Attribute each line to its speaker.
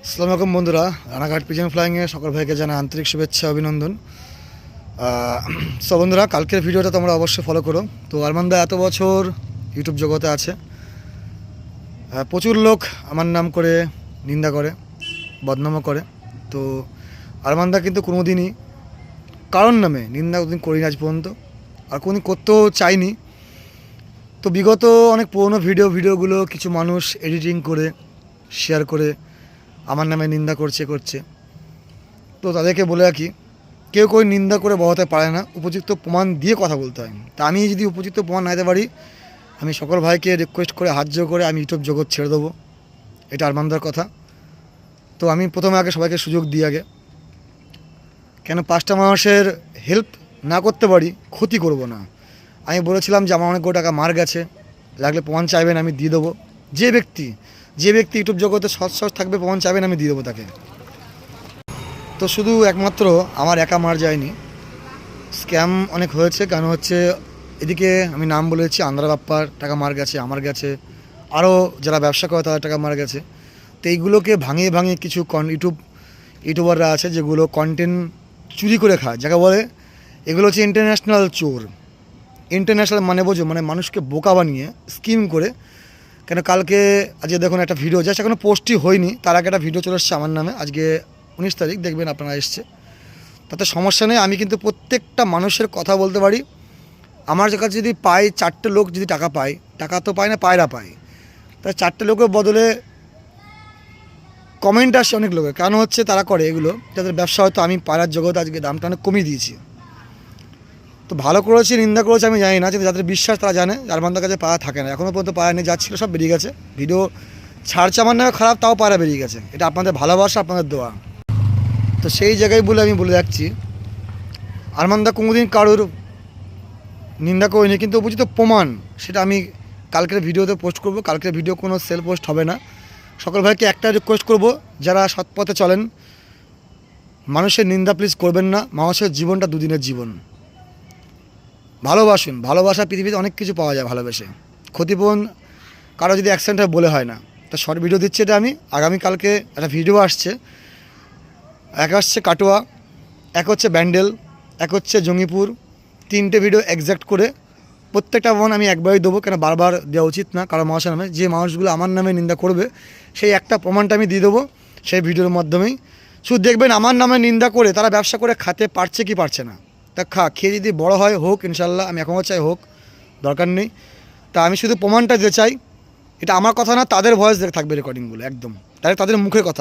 Speaker 1: আসসালামু আলাইকুম বন্ধুরা, রানাঘাট পিজন ফ্লাইংয়ে সকল ভাইকে জানাই আন্তরিক শুভেচ্ছা অভিনন্দন। সো বন্ধুরা, কালকের ভিডিওটা তোমরা অবশ্যই ফলো করো। তো আরমানদা এত বছর ইউটিউব জগতে আছে, প্রচুর লোক আমার নাম করে নিন্দা করে, বদনামও করে। তো আরমানদা কিন্তু কোনোদিনই কারণ নামে নিন্দা কোনোদিন করিনি আজ পর্যন্ত, আর কোনোদিন করতেও চাইনি। তো বিগত অনেক পুরনো ভিডিওগুলো কিছু মানুষ এডিটিং করে শেয়ার করে আমার নামে নিন্দা করছে। তো তাদেরকে বলে রাখি, কেউ নিন্দা করে বহাতে পারে না, উপযুক্ত প্রমাণ দিয়ে কথা বলতে হয়। তা আমি যদি উপযুক্ত প্রমাণ না দিতে পারি, আমি সকল ভাইকে রিকোয়েস্ট করে হাত জোড় করে আমি ইউটিউব জগৎ ছেড়ে দেবো। এটা আরমানদার কথা। তো আমি প্রথমে আগে সবাইকে সুযোগ দিই আগে, কেন 5টা মানুষের হেল্প না করতে পারি, ক্ষতি করব না। আমি বলেছিলাম যে আমার অনেকগুলো টাকা মার গেছে, লাগলে প্রমাণ চাইবেন আমি দিয়ে দেবো। যে ব্যক্তি ইউটিউব জগতে সৎ থাকবে, প্রমাণ চাইবেন আমি দিয়ে দেবো তাকে। তো শুধু একমাত্র আমার একা মার যায়নি, স্ক্যাম অনেক হয়েছে। কারণ হচ্ছে এদিকে আমি নাম বলেছি, আন্ধ্রা বাপ্পার টাকা মার গেছে, আমার গেছে, আরও যারা ব্যবসা করে তাদের টাকা মার গেছে। তো এইগুলোকে ভাঙিয়ে কিছু ইউটিউবাররা আছে যেগুলো কন্টেন্ট চুরি করে খায়, যাকে বলে এগুলো হচ্ছে ইন্টারন্যাশনাল চোর। ইন্টারন্যাশনাল মানে বোঝো, মানে মানুষকে বোকা বানিয়ে স্কিম করে। কেন কালকে আজকে দেখুন একটা ভিডিও জাস্ট এখনও পোস্টই হয়নি, তার আগে একটা ভিডিও চলে এসছে আমার নামে, আজকে 19 তারিখ, দেখবেন আপনারা এসছে। তাতে সমস্যা নেই, আমি কিন্তু প্রত্যেকটা মানুষের কথা বলতে পারি। আমার কাছে যদি পাই 4টে লোক যদি টাকা পায়, টাকা তো পায় না, পায়রা পায়, তাই 4টে লোকের বদলে কমেন্ট আসে অনেক লোকের। কারণ হচ্ছে তারা করে এগুলো যাদের ব্যবসা, হয়তো আমি পায়রার জগতে আজকে দামটা অনেক কমিয়ে দিয়েছি। তো ভালো করেছি নিন্দা করেছি আমি জানি না, কিন্তু যাদের বিশ্বাস তারা জানে আরমানদার কাছে পায়রা থাকে না, এখনও পর্যন্ত পায়রা নিয়ে যাচ্ছিলো, সব বেরিয়ে গেছে। ভিডিও ছাড়ছে আমার নামে খারাপ, তাও পায়রা বেরিয়ে গেছে। এটা আপনাদের ভালোবাসা, আপনাদের দোয়া। তো সেই জায়গায় আমি বলে যাচ্ছি, আরমানদা কোনোদিন কারোর নিন্দা করিনি, কিন্তু উপযুক্ত প্রমাণ সেটা আমি কালকের ভিডিওতে পোস্ট করব। কালকের ভিডিও কোনো সেল পোস্ট হবে না। সকল ভাইকে একটা রিকোয়েস্ট করব, যারা সৎ পথে চলেন, মানুষের নিন্দা প্লিজ করবেন না। মানুষের জীবনটা দুদিনের জীবন, ভালোবাসুন। ভালোবাসা পৃথিবীতে অনেক কিছু পাওয়া যায় ভালোবেসে। ক্ষতিপূরণ কারো যদি অ্যাক্সিডেন্ট হয় বলে হয় না। তা শর্ট ভিডিও দিচ্ছে এটা আমি। আগামীকালকে একটা ভিডিও আসছে, এক আসছে কাটোয়া, এক হচ্ছে ব্যান্ডেল, এক হচ্ছে জঙ্গিপুর। 3টে ভিডিও এক্স্যাক্ট করে প্রত্যেকটা প্রমাণ আমি একবারই দেবো, কেন বারবার দেওয়া উচিত না কারো মানুষের নামে। যে মানুষগুলো আমার নামে নিন্দা করবে, সেই একটা প্রমাণটা আমি দিয়ে দেবো সেই ভিডিওর মাধ্যমেই। শুধু দেখবেন আমার নামে নিন্দা করে তারা ব্যবসা করে খেতে পারছে কি পারছে না। তা খেয়ে যদি বড় হয় হোক, ইনশাল্লাহ, আমি এখনও চাই হোক, দরকার নেই। তা আমি শুধু প্রমাণটা দিতে চাই। এটা আমার কথা না, তাদের ভয়েস থাকবে রেকর্ডিংগুলো, একদম তাদের মুখের কথা।